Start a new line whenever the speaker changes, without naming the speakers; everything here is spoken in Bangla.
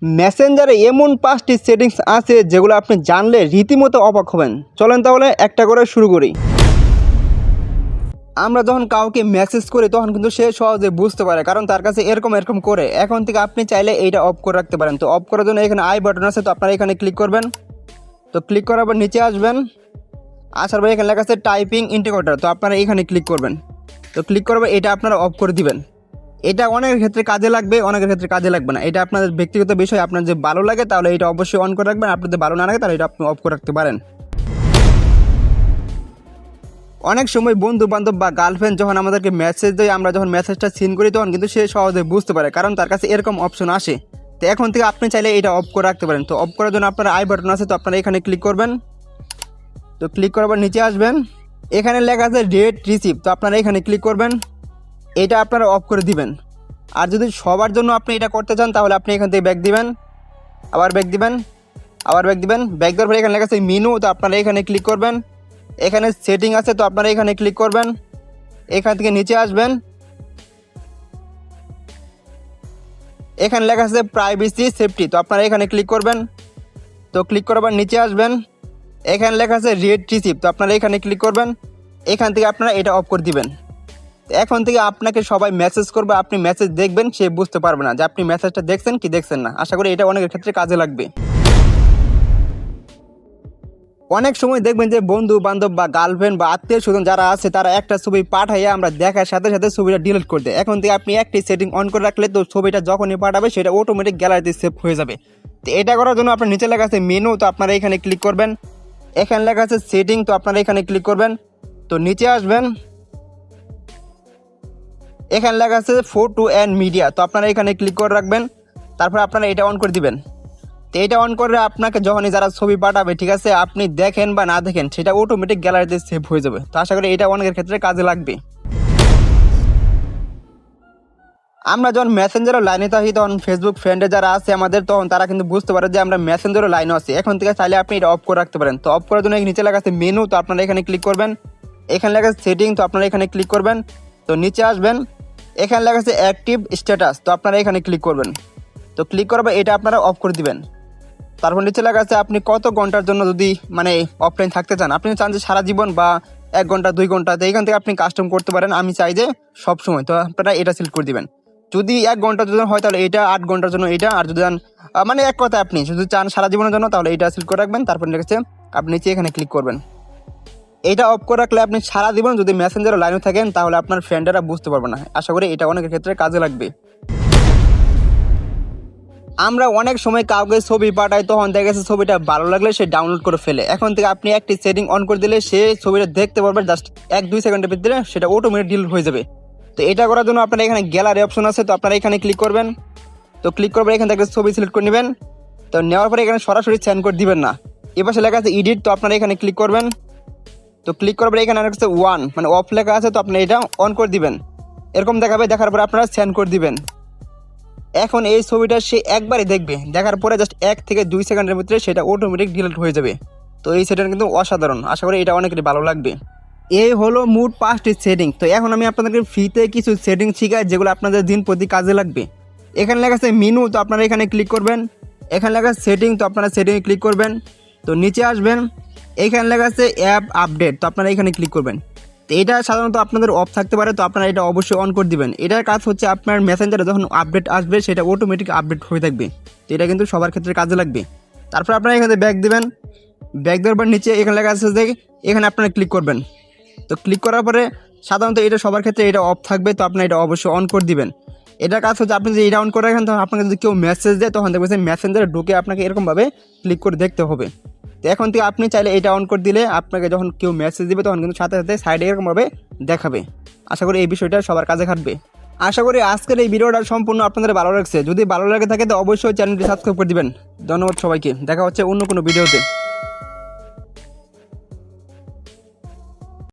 মেসেঞ্জারে এমন 5টি সেটিংস আছে যেগুলো আপনি জানলে রীতিমতো অবাক হবেন। চলেন তাহলে একটা করে শুরু করি। আমরা যখন কাউকে মেসেজ করি তখন কিন্তু সে সহজে বুঝতে পারে, কারণ তার কাছে এরকম করে। এখন থেকে আপনি চাইলে এইটা অফ করে রাখতে পারেন। তো অফ করার জন্য এখানে আই বাটন আছে, তো আপনারা এখানে ক্লিক করবেন। তো ক্লিক করার পর নিচে আসবেন, আসার পর এখানে লেখা আছে টাইপিং ইন্ডিকেটর, তো আপনারা এখানে ক্লিক করবেন। তো ক্লিক করার পর এটা আপনারা অফ করে দিবেন। এটা অনেকের ক্ষেত্রে কাজে লাগবে, অনেকের ক্ষেত্রে কাজে লাগবে না। এটা আপনাদের ব্যক্তিগত বিষয়, আপনার যে ভালো লাগে তাহলে এটা অবশ্যই অন করে রাখবেন, আপনার যদি ভালো না লাগে তাহলে এটা আপনি অফ করে রাখতে পারেন। অনেক সময় বন্ধু বান্ধব বা গার্লফ্রেন্ড যখন আমাদেরকে মেসেজ দেয়, আমরা যখন মেসেজটা সিন করি তখন কিন্তু সে সহজে বুঝতে পারে, কারণ তার কাছে এরকম অপশন আসে। তো এখন থেকে আপনি চাইলে এটা অফ করে রাখতে পারেন। তো অফ করার জন্য আপনার আই বাটন আছে, তো আপনারা এখানে ক্লিক করবেন। তো ক্লিক করার পর নিচে আসবেন, এখানে লেখা আছে ডেট রিসিভ, তো আপনারা এখানে ক্লিক করবেন। এটা আপনারা অফ করে দিবেন। আর যদি সবার জন্য আপনি এটা করতে চান তাহলে আপনি এখান থেকে ব্যাক দিবেন, আবার ব্যাক দিবেন, আবার ব্যাক দিবেন। ব্যাক দেওয়ার পরে এখানে লেখা আছে মেনু, তো আপনারা এখানে ক্লিক করবেন। এখানে সেটিং আছে, তো আপনারা এখানে ক্লিক করবেন। এখান থেকে নিচে আসবেন, এখানে লেখা আছে প্রাইভেসি সেফটি, তো আপনারা এখানে ক্লিক করবেন। তো ক্লিক করার পর নিচে আসবেন, এখানে লেখা আছে রেড রিসিভ, তো আপনারা এখানে ক্লিক করবেন। এখান থেকে আপনারা এটা অফ করে দিবেন। এখন থেকে আপনাকে সবাই মেসেজ করবে, আপনি মেসেজ দেখবেন, সে বুঝতে পারবে না যে আপনি মেসেজটা দেখছেন কি দেখছেন না। আশা করি এটা অনেকের ক্ষেত্রে কাজে লাগবে। অনেক সময় দেখবেন যে বন্ধু বান্ধব বা গার্লফ্রেন্ড বা আত্মীয় স্বজন যারা আছে তারা একটা ছবি পাঠাইয়া আমরা দেখার সাথে সাথে ছবিটা ডিলিট করে দেয়। এখন থেকে আপনি একটি সেটিং অন করে রাখলে তো ছবিটা যখনই পাঠাবে সেটা অটোমেটিক গ্যালারিতে সেভ হয়ে যাবে। তো এটা করার জন্য আপনার নিচে লেখা আছে মেনু, তো আপনারা এখানে ক্লিক করবেন। এখানে লেখা আছে সেটিং, তো আপনারা এখানে ক্লিক করবেন। তো নিচে আসবেন, এখানে লেখা আছে ফটো অ্যান্ড মিডিয়া, তো আপনারা এখানে ক্লিক করে রাখবেন। তারপর আপনারা এটা অন করে দিবেন। তো এটা অন করে আপনাকে যখনই যারা ছবি পাঠাবে, ঠিক আছে, আপনি দেখেন বা না দেখেন সেটা অটোমেটিক গ্যালারিতে সেভ হয়ে যাবে। তো আশা করি এটা অনেকের ক্ষেত্রে কাজে লাগবে। আমরা যখন মেসেঞ্জারও লাইনে থাকি তখন ফেসবুক ফ্রেন্ডে যারা আছে আমাদের, তখন তারা কিন্তু বুঝতে পারে যে আমরা মেসেঞ্জারও লাইনে আছি। এখন থেকে চাইলে আপনি এটা অফ করে রাখতে পারেন। তো অফ করার জন্য নিচে লেখা আছে মেনু, তো আপনারা এখানে ক্লিক করবেন। এখানে লেখা আছে সেটিং, তো আপনারা এখানে ক্লিক করবেন। তো নিচে আসবেন, এখানে লেখা আছে অ্যাক্টিভ স্ট্যাটাস, তো আপনারা এখানে ক্লিক করবেন। তো ক্লিক করার পর এটা আপনারা অফ করে দিবেন। তারপর নিচে লেখা আছে আপনি কত ঘন্টার জন্য যদি অফলাইন থাকতে চান। আপনি চান যে সারা জীবন বা 1 ঘন্টা 2 ঘন্টা, তো এখান থেকে আপনি কাস্টম করতে পারেন। আমি চাই যে সব সময়, তো আপনারা এটা সিলেক্ট করে দিবেন। যদি 1 ঘন্টার জন্য হয় তাহলে এটা, 8 ঘন্টার জন্য এটা, আর যদি চান এক কথা আপনি যদি চান সারা জীবনের জন্য তাহলে এটা সিলেক্ট করে রাখবেন। তারপর লিখেছে আপনি নিচে এখানে ক্লিক করবেন। এটা অফ করে রাখলে আপনি সারা জীবন যদি মেসেঞ্জারে লাইনে থাকেন তাহলে আপনার ফ্রেন্ডরা বুঝতে পারবে না। আশা করি এটা অনেকের ক্ষেত্রে কাজে লাগবে। আমরা অনেক সময় কাউকে ছবি পাঠাই, তখন দেখা গেছে ছবিটা ভালো লাগলে সে ডাউনলোড করে ফেলে। এখন থেকে আপনি একটি সেটিং অন করে দিলে সে ছবিটা দেখতে পারবে, জাস্ট 1-2 সেকেন্ডের ভিতরে সেটা অটোমেটিক ডিলিট হয়ে যাবে। তো এটা করার জন্য আপনার এখানে গ্যালারি অপশন আছে, তো আপনারা এখানে ক্লিক করবেন। তো ক্লিক করবেন, এখান থেকে ছবি সিলেক্ট করে নেবেন। তো নেওয়ার পরে এখানে সরাসরি সেন্ড করে দিবেন না, এবার লেখা আছে এডিট, তো আপনারা এখানে ক্লিক করবেন। তো ক্লিক করার পরে এখানে আছে ওয়ান অফ লেখা আছে, তো আপনি এটা অন করে দিবেন। এরকম দেখাবে, দেখার পরে আপনারা সেন্ড করে দিবেন। এখন এই ছবিটা সে একবারই দেখবে, দেখার পরে জাস্ট 1 থেকে 2 সেকেন্ডের ভিতরে সেটা অটোমেটিক ডিলিট হয়ে যাবে। তো এই সেটিং কিন্তু অসাধারণ, আশা করি এটা অনেকেরই ভালো লাগবে। এই হলো মোট 5টি সেটিং। তো এখন আমি আপনাদেরকে ফ্রিতে কিছু সেটিং শিখাই যেগুলো আপনাদের দিন প্রতি কাজে লাগবে। এখানে লেখা আছে মেনু, তো আপনারা এখানে ক্লিক করবেন। এখানে লেখা আছে সেটিং, তো আপনারা সেটিংয়ে ক্লিক করবেন। তো নিচে আসবেন, এখানে লেখা আছে অ্যাপ আপডেট, তো আপনারা এখানে ক্লিক করবেন। তো এটা সাধারণত আপনাদের অফ থাকতে পারে, তো আপনারা এটা অবশ্যই অন করে দিবেন। এটার কাজ হচ্ছে আপনার মেসেঞ্জারে যখন আপডেট আসবে সেটা অটোমেটিক আপডেট হয়ে থাকবে। তো এটা কিন্তু সবার ক্ষেত্রে কাজে লাগবে। তারপর আপনারা এখানে ব্যাক দিবেন। ব্যাক দেওয়ার পর নিচে এখানে লেখা আছে যে এখানে আপনারা ক্লিক করবেন। তো ক্লিক করার পরে সাধারণত এটা সবার ক্ষেত্রে এটা অফ থাকবে, তো আপনারা এটা অবশ্যই অন করে দিবেন। এটার কাজ হচ্ছে আপনি যদি এটা অন করে রাখেন তখন আপনাকে যদি কেউ মেসেজ দেয় তখন দেখবেন মেসেঞ্জারে ঢুকে আপনাকে এরকমভাবে ক্লিক করে দেখতে হবে। তো এখন থেকে আপনি চাইলে এটা অন করে দিলে আপনাকে যখন কেউ মেসেজ দিবে তখন কিন্তু সাথে সাথে সাইডে এরকমভাবে দেখাবে। আশা করি এই বিষয়টা সবার কাজে খাটবে। আশা করি আজকের এই ভিডিওটা সম্পূর্ণ আপনাদের ভালো লাগছে। যদি ভালো লাগে থাকে তো অবশ্যই চ্যানেলটি সাবস্ক্রাইব করে দিবেন। ধন্যবাদ সবাইকে, দেখা হচ্ছে অন্য কোনো ভিডিওতে।